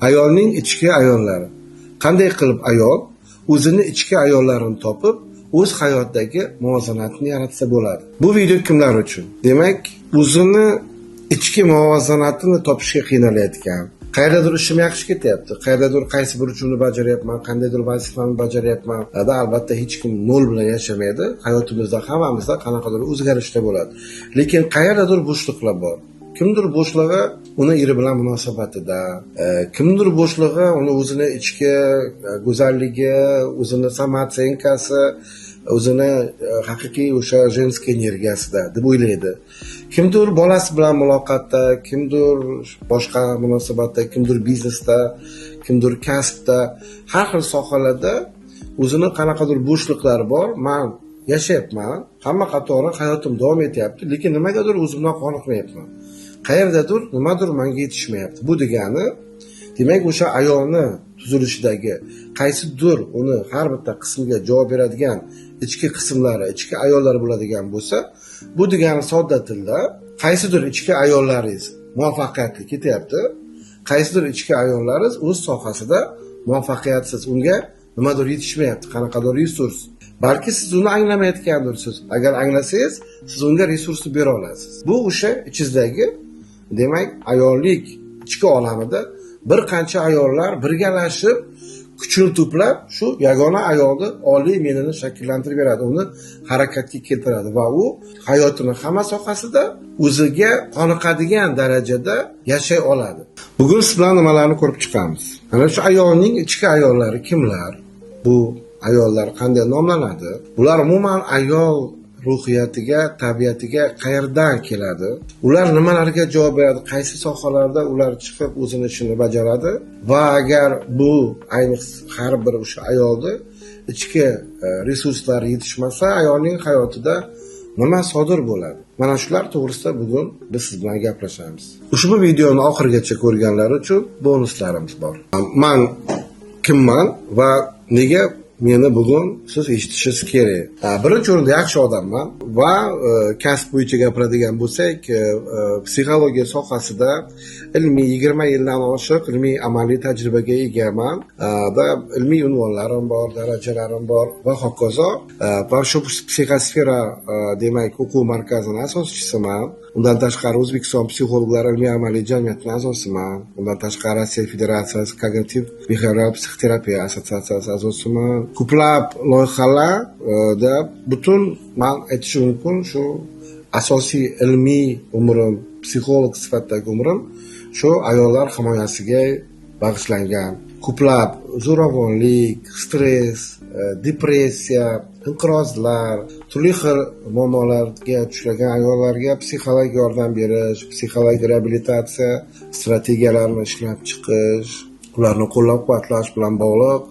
Ayolning ichki ayollari. Qanday qilib ayol o'zini ichki ayollarini topib, o'z hayotidagi muvozanatni yaratsa bo'ladi. Bu video kimlar uchun? Demak, o'zini ichki muvozanatini topishga qiynalayotgan, qayerdadir ishim yaxshi ketyapti, qayerdadir qaysi bir uchimni bajaryapman, qandaydir vazifamni bajaryapman. Albatta hech kim nol bilan yashamaydi. Hayotimizda hammamizda qanaqadir o'zgarishlar bo'ladi. Lekin qayerdadir bo'shliqlar bor. Kimdir bo'shlig'i uni eri bilan munosabatida, kimdir bo'shlig'i uni o'zini ichki go'zalligi, o'zini samootsinkasi, o'zini haqiqiy o'sha jenskiy energiyasida deb o'ylaydi. Kimdir bolasi bilan muloqotda, kimdir boshqa munosabatda, kimdir biznesda, kimdir kasbda, har xil sohalarda o'zini qanaqadir bo'shliqlari bor. Men yashayapman, hamma qatori hayotim davom etyapti, lekin nimagadir o'zimdan qoniqmayapman. Qayerdadir nimadir menga yetishmayapti. Bu degani, demak o'sha ayolni tuzilishidagi qaysidir uni har bitta qismiga javob beradigan ichki qismlari, ichki ayollar bo'ladigan bo'lsa, bu degani sodda tilda qaysidir ichki ayollaringiz muvaffaqiyatli ketyapti, qaysidir ichki ayollaringiz o'z sohasida muvaffaqiyatsiz, unga nimadir yetishmayapti, qanaqadir resurs. Balki siz uni anglamayotgandirsiz. Agar anglasangiz, siz unga resursni bera olasiz. Bu o'sha ichingizdagi, demak, ayollik ichki olamida bir qancha ayollar birgalashib, kuchini to'plab, shu yagona ayolni oliy menini shakllantirib beradi, uni harakatga keltiradi va u hayotining hamma sohasida o'ziga qoniqadigan darajada yashay oladi. Bugun siz bilan nimalarni ko'rib chiqamiz? Mana shu ayolning ichki ayollari kimlar? Bu ayollar qanday nomlanadi? Bular umuman ayol ruhiyatiga, tabiatiga qayerdan keladi? Ular nimalarga javob beradi? Qaysi sohalarda ular chiqib o'zini ishini bajaradi? Va agar bu ayniqsa har bir o'sha ayolni ichki resurslari yetishmasa, ayolning hayotida nima sodir bo'ladi? Mana shular to'g'risida bugun biz siz bilan gaplashamiz. Ushbu videoni oxirigacha ko'rganlar uchun bonuslarimiz bor. Men kimman va nega meni bugun siz eshitishingiz kerak? Birinchi o'rinda yaxshi odamman va kasb bo'yicha gapiradigan bo'lsak, psixologiya sohasida ilmiy 20 yildan oshiq ilmiy amaliy tajribaga egaman. Va ilmiy unvonlarim bor, darajalarim bor va hokazo. Va shu psixosfera, demak, o'quv markazining asoschisiman. Undan tashqari O'zbekiston psixologlar ilmiy amaliy jamiyatining a'zosiman. Undan tashqari Rossiya Federatsiyasi kognitiv behavioral psixoterapiya assotsiatsiyasi a'zosiman. Ko'plab loyihalarda butun men aytishim mumkin, shu asosiy ilmiy umrim, psixolog sifatidagi umrim shu ayollar himoyasiga bag'ishlangan. Ko'plab zo'ravonlik, stress, depressiya, inqirozlar, turli xil muammolarga uchragan ayollarga psixologik yordam berish, psixologik reabilitatsiya strategiyalarini ishlab chiqish, ularni qo'llab-quvvatlash bilan bog'liq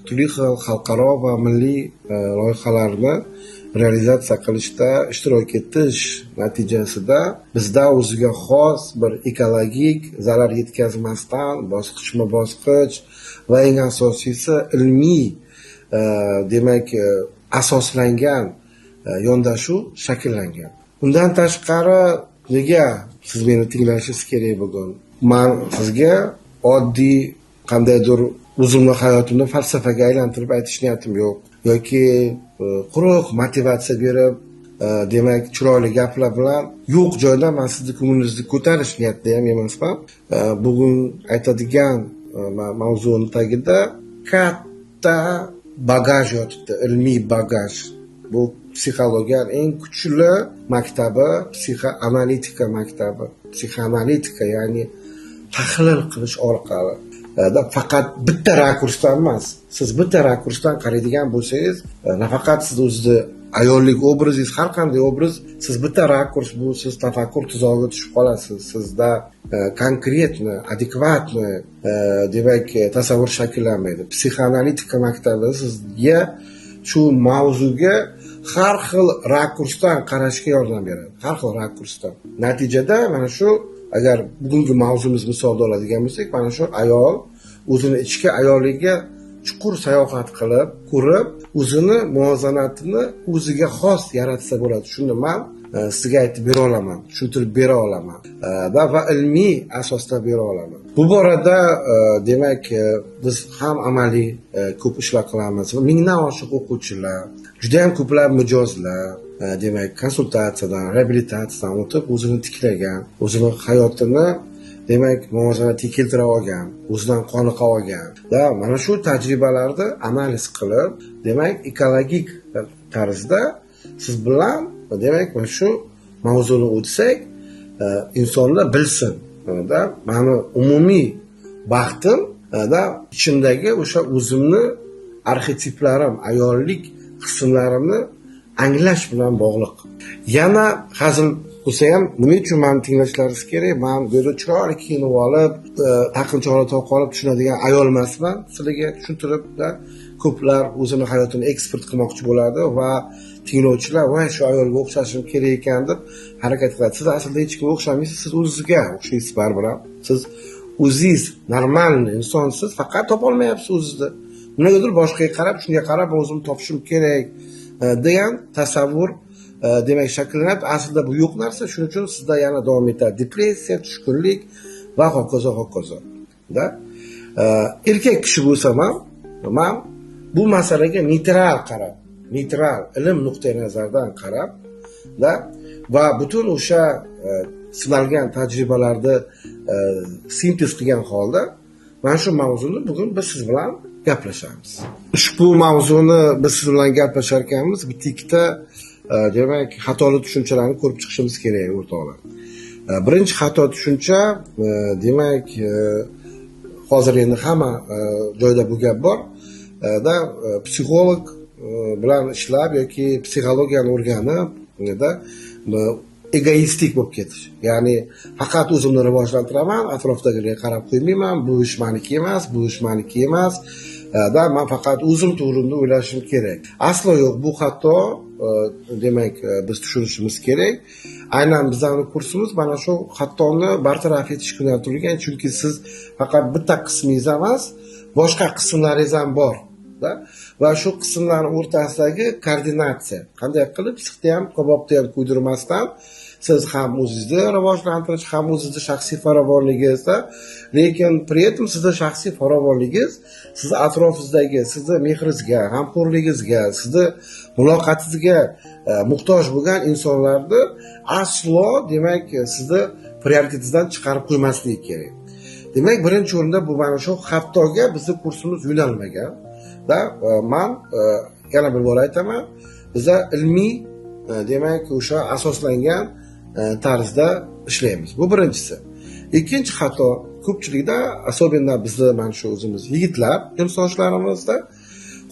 turli xil xalqaro va milliy loyihalarni realizatsiya qilishda ishtirok etish natijasida bizda o'ziga xos bir ekologik zarar yetkazmasdan bosqichma-bosqich va eng asosiysi ilmiy, demak, asoslangan yondashuv shakllangan. Undan tashqari, nega siz meni tinglashingiz kerak bugun? Men sizga oddiy qandaydir o'zimning hayotimni falsafaga aylantirib aytish niyatim yo'q, yoki quruq motivatsiya berib, demak, chiroyli gaplar bilan yo'q joyda men sizni ko'nglingizni ko'tarish niyatida ham emasman. Bugun aytadigan mavzuning tagida katta bagaj yotibdi, ilmiy bagaj. Bu psixologiyaning eng kuchli maktabi, psixoanalitika maktabi. Psixoanalitika, ya'ni tahlil qilish orqali. Faqat bitta rakursdan emas. Siz bitta rakursdan qaraydigan bo'lsangiz, nafaqat siz o'zingizni ayollik obrazingiz, har qanday obraz, siz bitta rakurs, bu siz tafakkur tuzog'iga tushib qolasiz. Sizda konkretni, adekvatni, demak, tasavvur shakllanmaydi. Psixoanalitika maktabi sizga shu mavzuga har xil rakursdan qarashga yordam beradi. Har xil rakursdan. Natijada mana shu, agar bugungi mavzumiz misolda oladigan bo'lsak, mana shu ayol o'zini ichki ayolligiga chuqur sayohat qilib, ko'rib, o'zini muvozanatini o'ziga xos yaratsa bo'ladi. Shunda men sizga aytib bera olaman, tushuntirib bera olaman va ilmiy asosda bera olaman. Bu borada demak biz ham amaliy ko'p ishlar qilamiz. Mingdan oshiq o'quvchilar, juda ham ko'plab mijozlar demak konsultatsiyadan, reabilitatsiyadan o'tib o'zini tiklagan, o'zini hayotini demak muvozanatga keltira olgan, o'zidan qoniqa olgan va mana shu tajribalarni analiz qilib, demak ekologik tarzda siz bilan demak mana shu mavzuni o'tsak, insonlar bilsin da mani umumiy baxtim da ichimdagi o'sha o'zimni arxetiplarim, ayollik qismlarimni anglash bilan bog'liq. Yana hazil bo'lsa ham nima uchun meni tinglashlaringiz kerak? Men bu yerda chiroyli kiyinib olib, taqinchoqlar taqib olib tushunadigan ayol emasman. Sizlarga tushuntirib ko'plar o'zini hayotini eksport qilmoqchi bo'ladi va tinglovchilar voy shu ayolga o'xshashim kerak ekan deb harakat qiladi. Siz aslida hech kimga o'xshamaysiz, siz o'zingizga o'xshaysiz baribir. Siz o'zingiz normalniy insonsiz, faqat topolmayapsiz o'zingizni. Nimagadir boshqaga qarab, shunga qarab o'zimni topishim kerak degan tasavvur demak shakllanadi. Aslida bu yo'q narsa, shuning uchun sizda yana davom etadi depressiya, tushkunlik va hokazo hokazo. Da erkak kishi bo'lsam ham, men bu masalaga neytral qarab, neytral ilm nuqtai nazaridan qarab va butun o'sha sinalgan tajribalarni sintez qilgan holda mana shu mavzuni bugun biz siz bilan gaplashamiz. Ushbu mavzuni biz siz bilan gaplashar ekanmiz, bitta ikkita demak xatoli tushunchalarni ko'rib chiqishimiz kerak o'rtoqlar. Birinchi xato tushuncha demak hozir endi hamma joyda bu gap bor da psixolog bilan ishlab yoki psixologiyani o'rganib egoistik bo'lib ketish. Ya'ni faqat o'zimni rivojlantiraman, atrofdagilarga qarab qo'ymayman, bu ish meniki emas, bu ish meniki emas. Men faqat o'zim to'g'rimni o'ylashim kerak. Aslo yo'q, bu xato demak biz tushunishimiz kerak. Aynan bizning kursimiz mana shu xatoni bartaraf etishga yo'naltirilgan, chunki siz faqat bitta qismingiz emas, boshqa qismlaringiz ham bor. Va shu qismlar o'rtasidagi koordinatsiya qanday qilib sixni ham kabobni ham kuydirmasdan siz ham o'zingizni rivojlantirish, ham o'zingizni shaxsiy farovonligingizda, lekin pri этом sizni shaxsiy farovonligingiz sizni atrofingizdagi sizni mehringizga, g'amxo'rligingizga, sizni muloqotingizga muhtoj bo'lgan insonlarni aslo demak sizni prioritetingizdan chiqarib qo'ymasligi kerak. Demak, birinchi o'rinda bu mana shu xatoga bizning kursimiz yo'nalmagan. Men yana bir bor aytaman, biza ilmiy demak o'sha asoslangan tarzda ishlaymiz. Bu birinchisi. Ikkinchi xato ko'pchilikda, asosan bizni mana shu o'zimiz yigitlar, timsoshlarimizda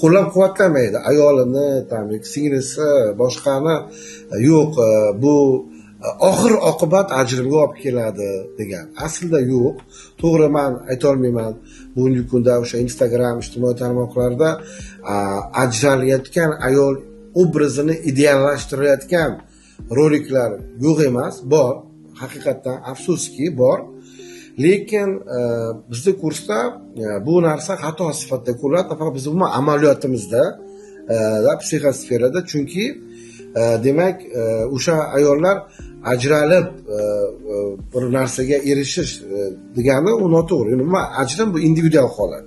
qo'llab-quvvatlamaydi. Ayolini, singlisi, boshqani yo'q, bu oxir oqibat ajrimga olib keladi degan. Aslida yo'q. To'g'ri, men ayta olmayman. Bugungi kunda o'sha Instagram ijtimoiy tarmoqlarda ajralayotgan ayol obrazini ideallashtirayotgan roliklar yo'q emas, bor. Haqiqatdan afsuski bor. Lekin bizning kursda bu narsa xato sifatida ko'riladi, faqat bizning umuman amaliyotimizda, psixosferada, chunki demak o'sha ayollar ajralib bir narsaga erishish degani u noto'g'ri. Umuman ajrim bu individual holat.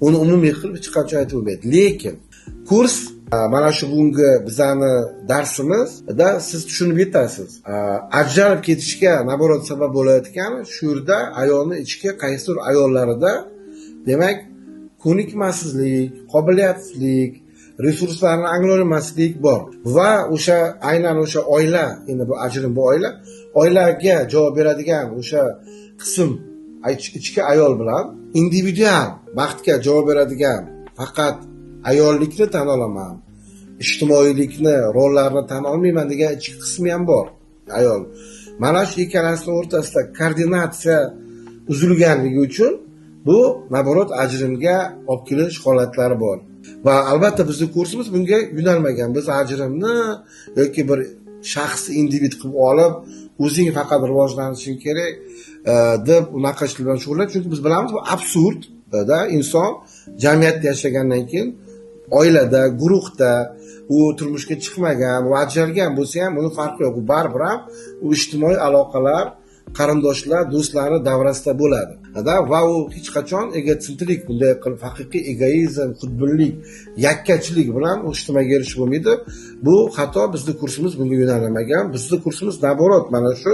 Uni umumiy qilib hech qancha aytib bo'lmaydi. Lekin kurs mana shu bugungi bizani darsimizda siz tushunib yetasiz. Ajralib ketishga naborot sabab bo'layotgan shu yerda ayolni ichki qaysidir ayollarida demak ko'nikmasizlik, qobiliyatsizlik, resurslarni anglamaslik bor va o'sha aynan o'sha oila, endi bu ajrim bu oilaga javob beradigan o'sha qism ichki ayol bilan individual baxtga javob beradigan faqat ayollikni tan olaman, ijtimoiylikni, rollarni tan olmayman degan ichki qismi ham bor ayol. Mana shu ikkalasining o'rtasida koordinatsiya uzilganligi uchun bu naborot ajrimga olib kelish holatlari bor. Va albatta bizning kursimiz bunga yo'nalmagan. Biz ajrimni yoki bir shaxs individ qilib olib, o'zing faqat rivojlanishing kerak deb unaqa ishlar bilan shug'ullanadi. Chunki biz bilamiz bu absurd da inson jamiyatda yashagandan keyin oilada, guruhda u turmushga chiqmagan va ajralgan bo'lsa ham uni farqi yo'q. U baribir ham u ijtimoiy aloqalar, qarindoshlar, do'stlari davrasida bo'ladi. Va u hech qachon egotsentrlik, bunday qilib haqiqiy egoizm, xudbinlik, yakkachilik bilan u ijtimoga erishib bo'lmaydi. Bu xato, bizning kursimiz bunga yo'nalmagan. Bizning kursimiz naborot mana shu,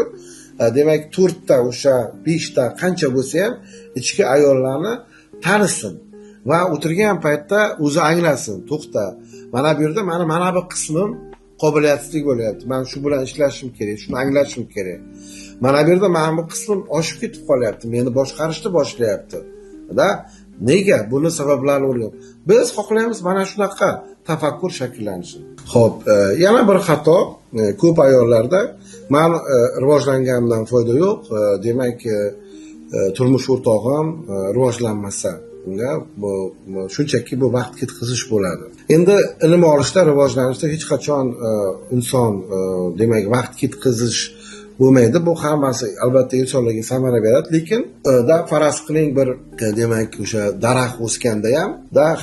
demak 4 ta o'sha 5 ta qancha bo'lsa ham ichki ayollarni tanisin va o'tirgan paytda o'zi anglasin. To'xta, mana bu yerda mana bir qismim qobiliyatsizlik bo'lyapti. Men shu bilan ishlashim kerak, shuni anglashim kerak. Mana bu yerda mana bu qismim oshib ketib qolyapti, meni boshqarishni boshlayapti. Nega? Buni sabablarini o'rganib. Biz xohlaymiz mana shunaqa tafakkur shakllanishini. Xo'p, yana bir xato ko'p ayollarda, men rivojlanganimdan foyda yo'q. Demak, turmush o'rtog'im rivojlanmasa, bu shunchaki bu vaqt ketkazish bo'ladi. Endi ilm olishda, rivojlanishda hech qachon inson demak vaqt ketkazish bo'lmaydi. Bu hammasi albatta insonlarga samara beradi, lekin faraz qiling bir demak o'sha daraxt o'sganda ham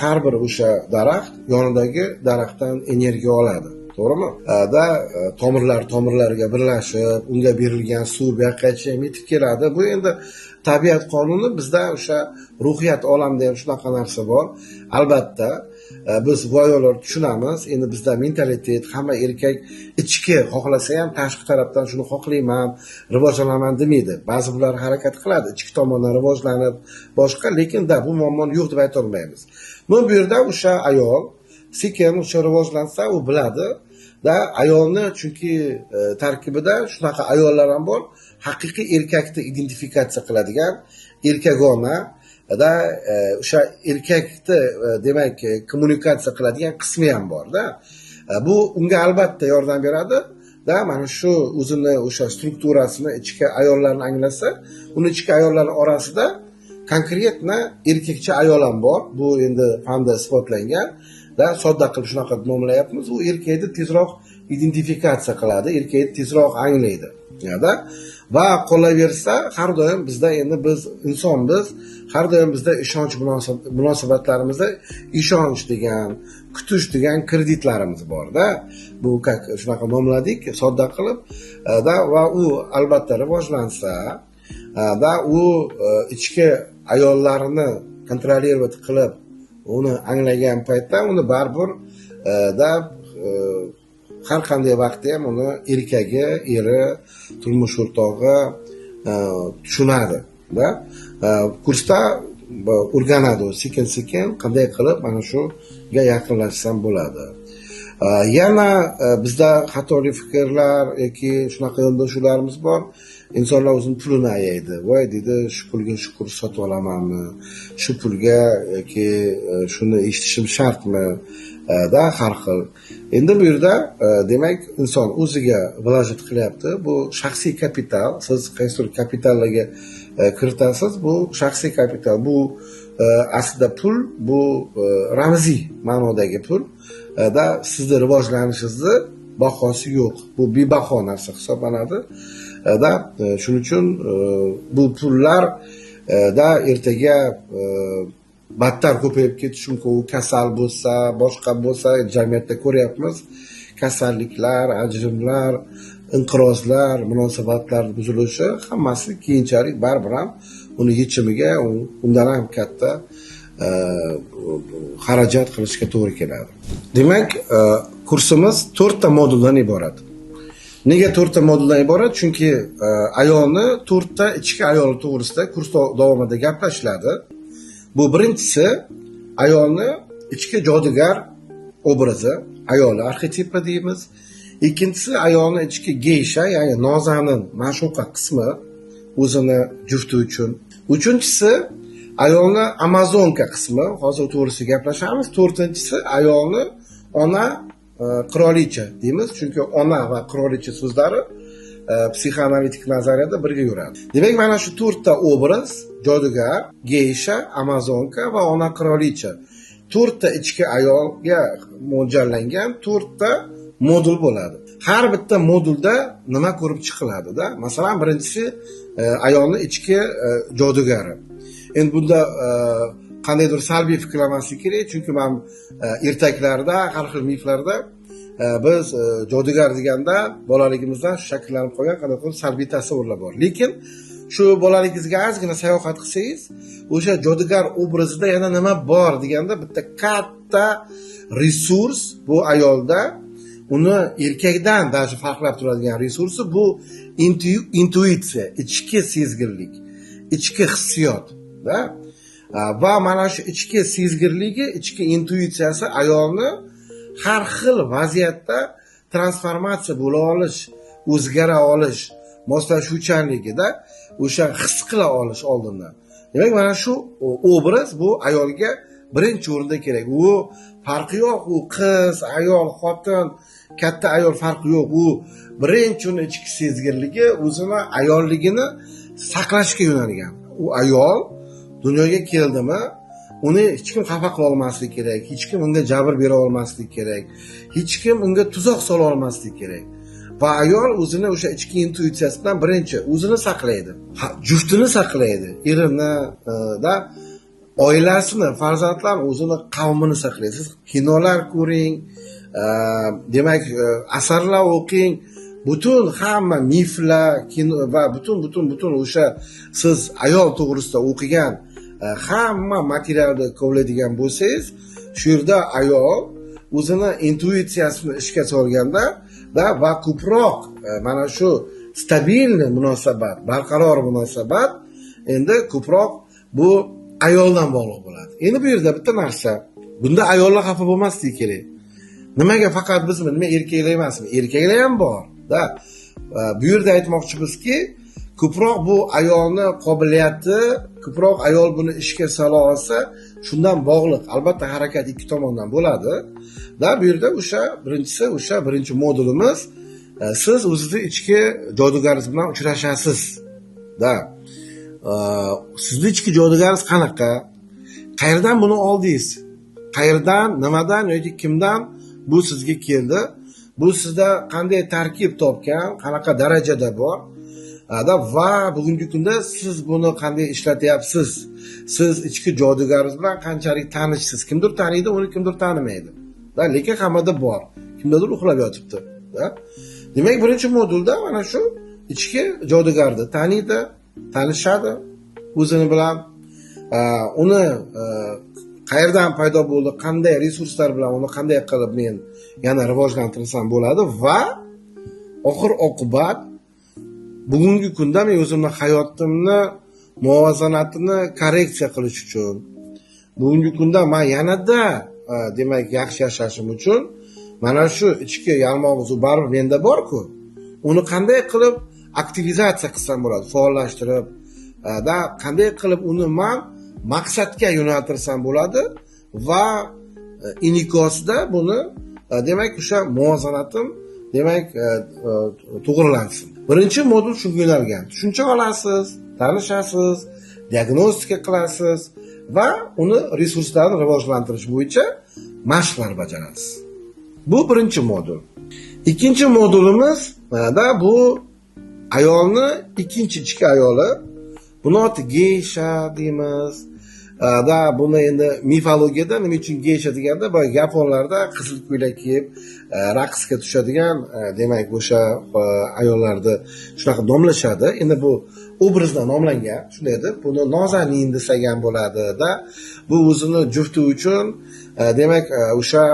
har bir o'sha daraxt yonidagi daraxtdan energiya oladi. To'g'rimi? Tomirlarga birlashib, unga berilgan suv bu yoqqacha yetib keladi. Bu endi tabiat qonuni. Bizda o'sha ruhiyat olamida ham shunaqa narsa bor. Albatta biz bu ayollar tushunamiz. Endi bizda mentalitet, hamma erkak ichki xohlasa ham tashqi tarafdan shuni xohlayman, rivojlanaman demaydi. Ba'zi bular harakat qiladi, ichki tomondan rivojlanib boshqa, lekin bu muammoni yo'q deb ayta olmaymiz. Bu yerda o'sha ayol sekin o'sha rivojlansa, u biladi. Ayolni chunki tarkibida shunaqa ayollar ham bor, haqiqiy erkakni identifikatsiya qiladigan erkagona o'sha erkakni demak kommunikatsiya qiladigan qismi ham bor-da. Bu unga albatta yordam beradi. Mana shu o'zini o'sha strukturasini ichki ayollarni anglasa, uni ichki ayollarning orasida konkretna erkakcha ayol ham bor. Bu endi fanda isbotlangan. Sodda qilib shunaqa nomlayapmiz. U erkakni tezroq identifikatsiya qiladi, erkakni tezroq anglaydi. Va qolaversa, har doim bizda endi biz insonmiz, har doim bizda ishonch munosabatlarimizda ishonch degan, kutish degan kreditlarimiz bor-da. Bu shunaqa nomladik, sodda qilib. Va u albatta rivojlansa, u ichki ayollarini kontrolировать qilib uni anglagan paytda uni baribir har qanday vaqtda ham uni erkagi, eri, turmush o'rtog'i tushunadi. Kursda o'rganadi, sekin-sekin qanday qilib mana shuga yaqinlashsam bo'ladi. Yana bizda xatoli fikrlar yoki shunaqa yondashuvlarimiz bor. İnsanlar o'zini pulini ayaydi. Voy deydi, shu pulga shukur sotib olamanmi? Shu pulga yoki shuni eshitishim shartmi? Har xil. Endi bu yerda demak inson o'ziga vlojet qilyapti. Bu shaxsiy kapital. Siz qaysidir kapitallarga kiritasiz, bu shaxsiy kapital. Bu aslida pul, bu ramziy ma'nodagi pul. Sizni rivojlanishingizni bahosi yo'q. Bu bebaho narsa hisoblanadi. Shuning uchun bu pullar ertaga battar ko'payib ketishi mumkin. U kasal bo'lsa, boshqa bo'lsa, jamiyatda ko'ryapmiz. Kasalliklar, ajrimlar, inqirozlar, munosabatlar buzilishi hammasi keyinchalik baribir ham uni yechimiga undan ham katta xarajat qilishga to'g'ri keladi. Demak, kursimiz 4 ta moduldan iborat. Nega 4 ta moduldan iborat? Chunki ayolni 4 ta ichki ayol to'g'risida kurs davomida gaplashiladi. Bu birinchisi ayolni ichki jodugar obrazi, ayoli arxetipi deymiz. Ikkinchisi ayolni ichki geysha, ya'ni nozanin, ma'shuqa qismi o'zini jufti uchun. Uchinchisi ayolni amazonka qismi, hozir to'g'risida gaplashamiz. To'rtinchisi ayolni ona qirolicha deymiz, chunki ona va qirolicha so'zlari psixoanalitik nazariyada birga yuradi. Demak, mana shu 4 ta obraz, jodugar, geysha, amazonka va ona qirolicha, 4 ta ichki ayolga mo'ljallangan 4 ta modul bo'ladi. Har bitta modulda nima ko'rib chiqiladi-da? Masalan, birinchisi ayolni ichki jodugari. Endi bunda qandaydir salbiy fikrlamaslik kerak. Chunki men ertaklarda, har xil miflarda biz jodugar deganda bolaligimizdan shakllanib qolgan qanaqadir salbiy tasavvurlar bor. Lekin shu bolaligingizga ozgina sayohat qilsangiz, o'sha jodugar obrazida yana nima bor deganda bitta katta resurs bu ayolda, uni erkakdan даже farqlab turadigan resursi bu intuitsiya, ichki sezgirlik, ichki hissiyot, da? Va mana shu ichki sezgirligi, ichki intuitsiyasi ayolni har xil vaziyatda transformatsiya bo'la olish, o'zgara olish, moslashuvchanligida o'sha his qila olish oldindan. Demak, mana shu obraz bu ayolga birinchi o'rinda kerak. U farqi yo'q, u qiz, ayol, xotin, katta ayol farqi yo'q. U birinchi uni ichki sezgirligi o'zini ayolligini saqlashga yo'nalgan. U ayol dunyoga keldimi, uni hech kim xafa qila olmasligi kerak, hech kim unga jabr bera olmasligi kerak, hech kim unga tuzoq sola olmasligi kerak. Va ayol o'zini o'sha ichki intuitsiyasi bilan birinchi o'zini saqlaydi, juftini saqlaydi, erini, oilasini, farzandlarini, o'zini qavmini saqlaydi. Siz kinolar ko'ring, demak, asarlar o'qing, butun hamma miflar, kino va butun o'sha siz ayol to'g'risida o'qigan hamma materialni kovlaydigan bo'lsangiz, shu yerda ayol o'zini intuitsiyasini ishga solganda va ko'proq mana shu stabilniy munosabat, barqaror munosabat endi ko'proq bu ayoldan bog'liq bo'ladi. Endi bu yerda bitta narsa, bunda ayollar xafa bo'lmasligi kerak. Nimaga faqat bizmi, nima erkaklar emasmi? Erkaklar ham bor, da. Bu yerda aytmoqchimizki, ko'proq bu ayolni qobiliyati, ko'proq ayol buni ishga sola olsa, shundan bog'liq. Albatta harakat ikki tomondan bo'ladi. Da bu yerda birinchi modulimiz, siz o'zingizni ichki jodugaringiz bilan uchrashasiz. Da. Sizni ichki jodugaringiz qanaqa? Qayerdan buni oldingiz? Qayerdan, nimadan yoki kimdan bu sizga keldi? Bu sizda qanday tarkib topgan, qanaqa darajada bor? Va bugungi kunda siz buni qanday ishlatyapsiz? Siz ichki jodugaringiz bilan qanchalik tanishsiz? Kimdir taniydi, uni kimdir tanimaydi. Lekin hammada bor. Kimdadir uxlab yotibdi. Demak, birinchi modulda mana shu ichki jodugarni taniydi, tanishadi o'zini bilan, uni qayerdan paydo bo'ldi, qanday resurslar bilan uni qanday qilib men yana rivojlantirsam bo'ladi va oxir oqibat bugungi kunda men o'zimni hayotimni muvozanatini korreksiya qilish uchun, bugungi kunda men yanada demak yaxshi yashashim uchun mana shu ichki yalmog'iz baribir menda bor-ku, uni qanday qilib aktivizatsiya qilsam bo'ladi, faollashtirib, qanday qilib uni men maqsadga yo'naltirsam bo'ladi va inikosida buni demak o'sha muvozanatim demak to'g'rilansin. Birinchi modul shunga yo'nalgan. Tushuncha olasiz, tanishasiz, diagnostika qilasiz va uni resurslarni rivojlantirish bo'yicha mashqlar bajarasiz. Bu birinchi modul. Ikkinchi modulimiz bu ayolni ikkinchi ichki ayoli. Buni oti geysha deymiz. Buni endi mifologiyada nima uchun geysha deganda, boy yaponlarda qizil ko'ylak kiyib raqsga tushadigan, demak o'sha ayollarni shunaqa nomlashadi. Endi bu obrazdan nomlangan, shunday deb, buni nozanin desak ham bo'ladi-da. Bu o'zini jufti uchun demak o'sha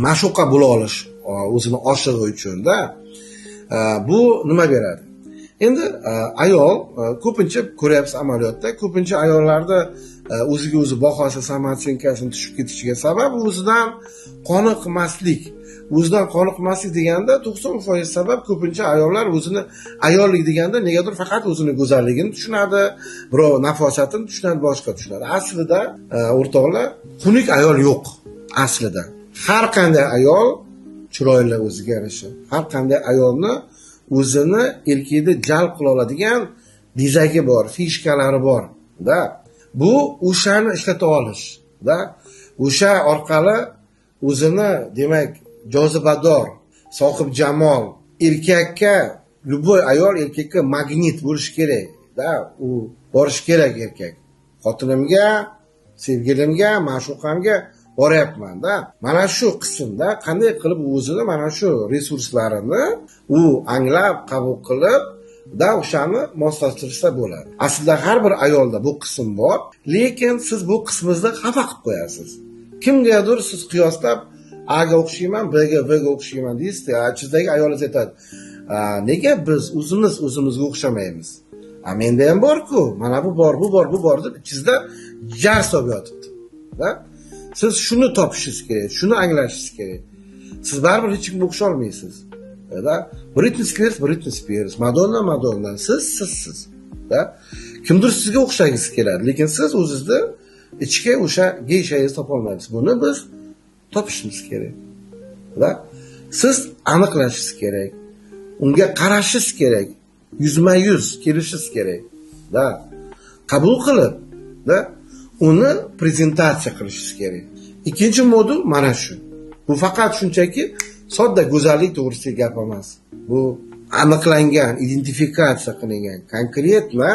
ma'shuqa bo'la olish, o'zini oshig'i uchun-da. Bu nima beradi? Endi ayol ko'pincha ko'ryapsiz amaliyotda, ko'pincha ayollarda o'ziga o'zi bahosi, samootsinkasini tushib ketishiga sabab o'zidan qoniqmaslik. O'zidan qoniqmaslik deganda 90% sabab ko'pincha ayollar o'zini ayollik deganda negadir faqat o'zini go'zalligini tushunadi, birov nafosatini tushunadi, boshqa tushunadi. Aslida o'rtoqlar, xunuk ayol yo'q aslida. Har qanday ayol chiroyli o'ziga yarasha. Har qanday ayolni o'zini erkakni jalb qila oladigan dizagi bor, fishkalari bor, da. Bu o'shani ishlata olish, da. O'sha orqali o'zini demak jozibador, sohib jamol, erkakka, любой ayol erkakka magnit bo'lish kerak, da. U borish kerak erkak. xotinimga, sevgilimga, ma'shuqamga boryapman-da. Mana shu qismda qanday qilib o'zini mana shu resurslarini u anglab, qabul qilib o'shani moslashtirsa bo'ladi. Aslida har bir ayolda bu qism bor, lekin siz bu qismingizni xafa qilib qo'yasiz. Kimgadir siz qiyoslab A ga o'xshayman, B ga, V ga o'xshayman deysiz-da, ichizdagi ayolingiz aytadi: "Nega biz o'zimizga o'xshamaymiz? Menda ham bor-ku, mana bu bor deb ichingizda jar solib yotibdi." Siz shuni topishingiz kerak, shuni anglashingiz kerak. Siz baribir hech kimga o'xsha olmaysiz. Britney Spears, Madonna, siz. Kimdir sizga o'xshagingiz keladi, lekin siz o'zingizda ichki o'sha geyshangizni topa olmaysiz. Buni biz topishimiz kerak. Siz aniqlashingiz kerak. Unga qarashingiz kerak. Yuzma-yuz kelishingiz kerak. Qabul qilib, uni prezentatsiya qilishingiz kerak. Ikkinchi modul mana shu. Bu faqat shunchaki sodda go'zallik to'g'risidagi gap emas. Bu aniqlangan, identifikatsiya qilingan, konkretma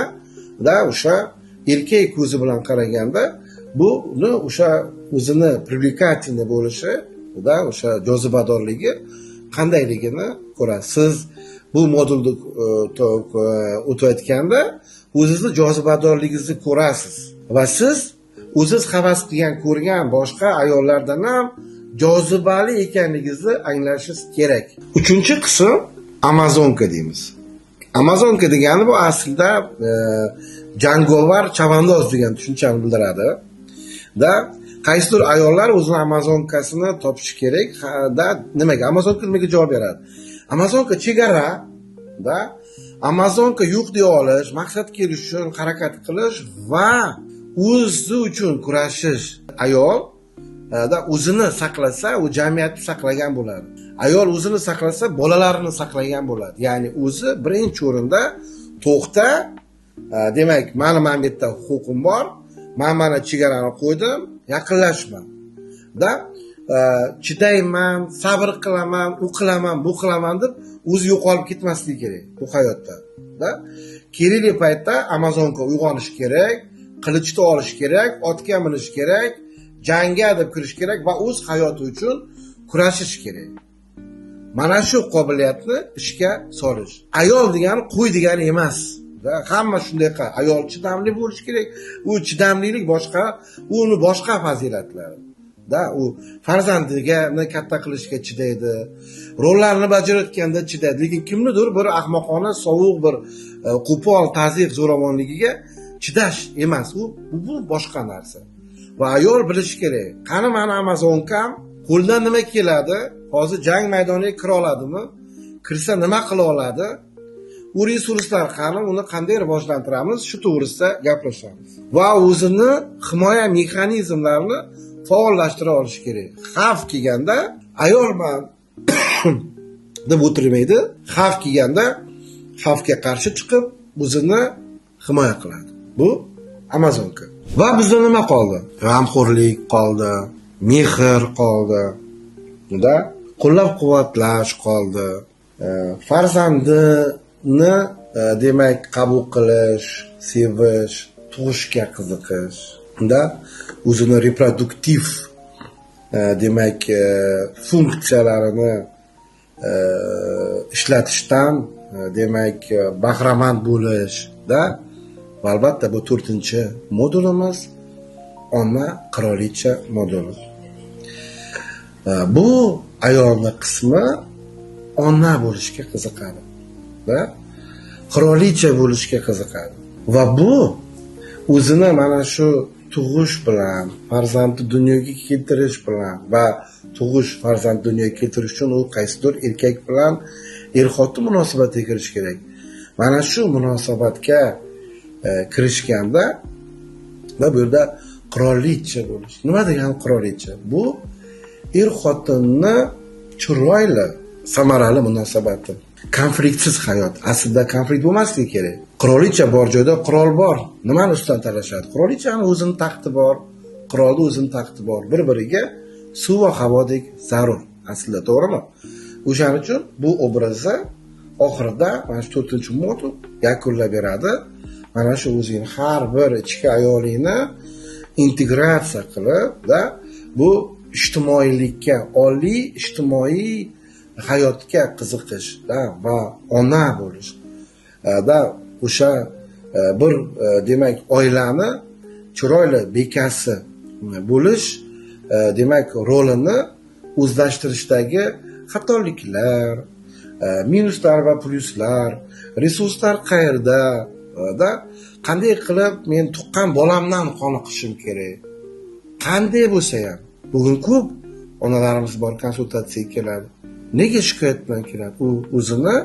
o'sha erkak ko'zi bilan qaraganda buni o'sha o'zini привлекательный bo'lishi, o'sha jozibadorligi qandayligini ko'rasiz. Siz bu modulni o'tayotganda o'zingizni jozibadorligingizni ko'rasiz va siz o'zingiz havas qilgan, ko'rgan boshqa ayollardan ham jozibali ekanligingizni anglashingiz kerak. Uchinchi qism Amazonka deymiz. Amazonka degani bu aslida jangovar chavandoz degan tushunchani bildiradi. Qaysidir ayollar o'zini Amazonkasini topishi kerak. Nimaga? Amazonka nimaga javob beradi? Amazonka chegara, Amazonka yo'q deya olish, maqsadga erish uchun harakat qilish va o'zi uchun kurashish. Ayol o'zini saqlasa, u jamiyatni saqlagan bo'ladi. Ayol o'zini saqlasa, bolalarini saqlagan bo'ladi. Ya'ni o'zi birinchi o'rinda to'xta, demak, mana bu yerda huquqim bor, mana chegarani qo'ydim, yaqinlashma. Chidayman, sabr qilaman, u qilaman, bu qilaman deb o'zi yo'qolib ketmasligi kerak bu hayotda. Kerakli paytda Amazonka uyg'onish kerak, qilichni olish kerak, otga minish kerak, jangga deb kirish kerak va o'z hayoti uchun kurashish kerak. Mana shu qobiliyatni ishga solish. Ayol degani qo'y degani emas. Hamma shunday qiladi. Ayol chidamli bo'lish kerak. U chidamlilik boshqa, uni boshqa fazilatlari. U farzandiga katta qilishga chidaydi. Rollarni bajarayotganda chidaydi. Lekin kimnidir bir ahmoqona, sovuq bir qo'pol, tazyiq, zo'ravonligiga chidash emas. Bu boshqa narsa. Va ayol bilish kerak. Qani meni Amazonkam qo'ldan nima keladi? Hozir jang maydoniga kira oladimi? Kirsa nima qila oladi? U resurslar qani, uni qanday rivojlantiramiz? Shu to'g'risida gaplashamiz. Va o'zini himoya mexanizmlarini faollashtira olish kerak. Xavf kelganda ayolman deb o'tirmaydi. Xavf kelganda xavfga qarshi chiqib o'zini himoya qiladi. Bu Amazonka. Va bizda nima qoldi? G'amxo'rlik qoldi, mehr qoldi, qo'llab-quvvatlash qoldi, farzandini demak qabul qilish, sevish, tug'ishga qiziqish, o'zini reproduktiv demak funksiyalarini ishlatishdan demak bahramand bo'lish, va albatta bu 4-chi modulimiz ona qirolicha moduli. Bu ayolning qismi ona bo'lishga qiziqadi va qirolicha bo'lishga qiziqadi. Va bu o'zini mana shu tug'ish bilan, farzandni dunyoga keltirish bilan va tug'ish, farzand dunyoga keltirish uchun u qaysidir erkak bilan er-xotin munosabatiga kirish kerak. Mana shu munosabatga kirishganda va bu yerda qirolicha bo'lish. Nima degani qirolicha? Bu er-xotinni chiroyli, samarali munosabati, konfliktsiz hayot. Aslida konflikt bo'lmasligi kerak. Qirolicha bor joyda qirol bor. Nimani ustidan talashadi? Qirolichani o'zini taxti bor, qirolning o'zini taxti bor. Bir-biriga suv va havodek zarur. Aslida to'g'rimi? O'shaning uchun bu obrazni oxirida mana shu 4-chi modul yakunlab beradi. mana shu o'zingni har bir ichki ayolingni integratsiya qilib, bu ijtimoiylikka, oliy ijtimoiy hayotga qiziqish va ona bo'lish, o'sha bir demak oilani chiroyli bekasi bo'lish demak rolini o'zlashtirishdagi xatoliklar, minuslar va plyuslar, resurslar qayerda, qanday qilib men tuqqan bolamdan qoniqishim kerak. Qanday bo'lsa ham, bugun ko'p onalarimiz bor, konsultatsiyaga keladi. Nega shikoyat bilan keladi? U o'zini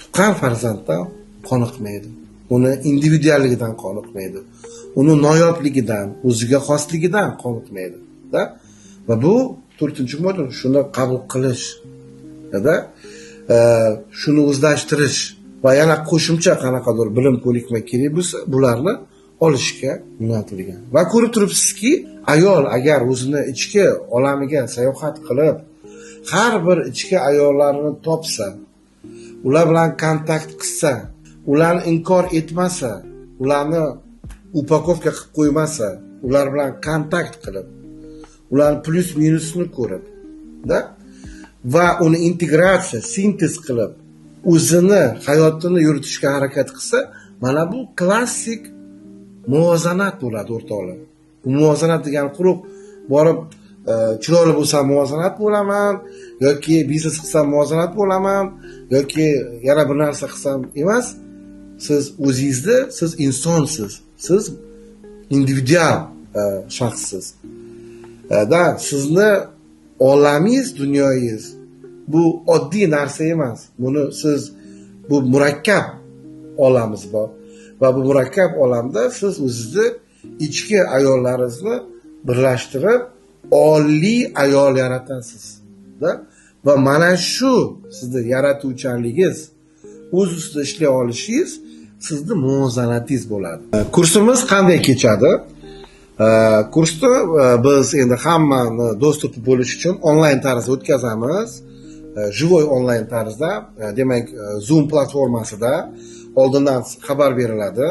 tuqqan farzanddan qoniqmaydi. Uni individualligidan qoniqmaydi. Uni noyobligidan, o'ziga xosligidan qoniqmaydi. Va bu 4-modul shuni qabul qilish, shuni o'zlashtirish va yana qo'shimcha qanaqadir bilim ko'nikma kerak bo'lsa, bularni olishga yo'naltirilgan. Va ko'rib turibsizki, ayol agar o'zini ichki olamiga sayohat qilib, har bir ichki ayollarni topsa, ular bilan kontakt qilsa, ularni inkor etmasa, ularni upakovka qilib qo'ymasa, ular bilan kontakt qilib, ularni plyus minusini ko'rib, va uni integratsiya, sintez qilib, o'zini hayotini yuritishga harakat qilsa, mana bu klassik muvozanat bo'ladi o'rtoqlar. Bu muvozanat degani quruq borib chiroyli bo'lsa muvozanat bo'laman, yoki biznes qilsam muvozanat bo'laman, yoki yana bir narsa qilsam emas. Siz o'zingizni, siz insonsiz, siz individual shaxssiz. Sizni olamingiz, dunyoyingiz bu oddiy narsa emas. Buni siz bu murakkab olamiz bor va bu murakkab olamda siz o'zingizni ichki ayollaringizni birlashtirib oliy ayol yaratasiz. Va mana shu sizni yaratuvchanligingiz, o'z ustida ishlay olishingiz sizni muvozanatingiz bo'ladi. Kursimiz qanday kechadi? Kursni biz endi hammani dostupi bo'lish uchun onlayn tarzda o'tkazamiz. Живой onlayn tarzda, demak Zoom platformasida oldindan xabar beriladi.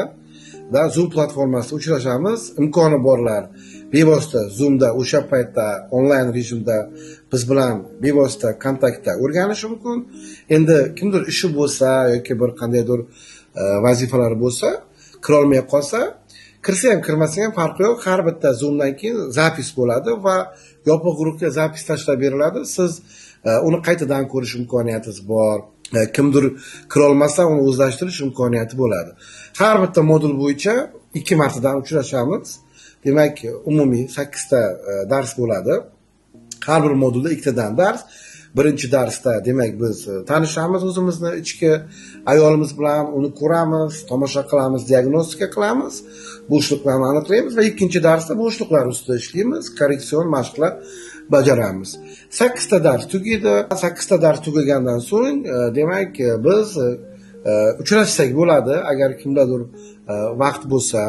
Zoom platformasida uchrashamiz. Imkoni borlar bevosita Zoomda o'sha paytda onlayn rejimda biz bilan bevosita kontaktda o'rganishi mumkin. Endi kimdir ishi bo'lsa yoki bir qandaydir vazifalar bo'lsa, kira olmay qolsa, kirsa ham kirmasa ham farqi yo'q. Har bitta Zoomdan keyin zapis bo'ladi va yopiq guruhga zapis tashlab beriladi. Siz uni qaytadan ko'rish imkoniyatingiz bor. Kimdir kira olmasa, uni o'zlashtirish imkoniyati bo'ladi. Har bitta modul bo'yicha 2 martadan uchrashamiz. Demak, umumiy 8 ta dars bo'ladi. Har bir modulda 2 tadan dars. Birinchi darsda demak biz tanishamiz o'zimizni ichki ayolimiz bilan, uni ko'ramiz, tomosha qilamiz, diagnostika qilamiz, bo'shliqlarni aniqlaymiz va ikkinchi darsda bo'shliqlar ustida ishlaymiz, korreksion mashqlar bajaramiz. 8 ta dars tugaydi. 8 ta dars tugagandan so'ng demak biz uchrashsak bo'ladi. Agar kimdadir vaqt bo'lsa,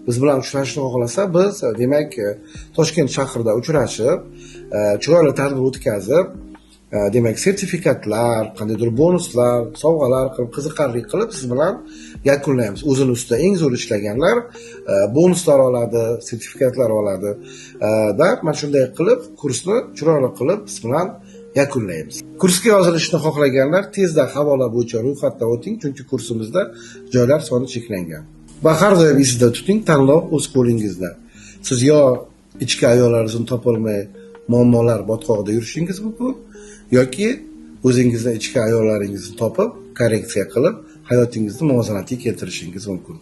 biz bilan uchrashishni xohlasa, biz demak Toshkent shahrida uchrashib, chiroyli tadbir o'tkazib, demak sertifikatlar, qandaydir bonuslar, sovg'alar qilib, qiziqarli qilib siz bilan yakunlaymiz. O'zini ustida eng zo'r ishlaganlar bonuslar oladi, sertifikatlar oladi. Mana shunday qilib kursni chiroyli qilib siz bilan yakunlaymiz. Kursga yozilishni xohlaganlar tezda havola bo'yicha ro'yxatdan o'ting, chunki kursimizda joylar soni cheklangan. Va har doim esda tuting, tanlov o'z qo'lingizda. Siz yo ichki ayollaringizni topolmay muammolar botqog'ida yurishingiz mumkin, yoki o'zingizni ichki ayollaringizni topib, korreksiya qilib, hayotingizni muvozanatga keltirishingiz mumkin.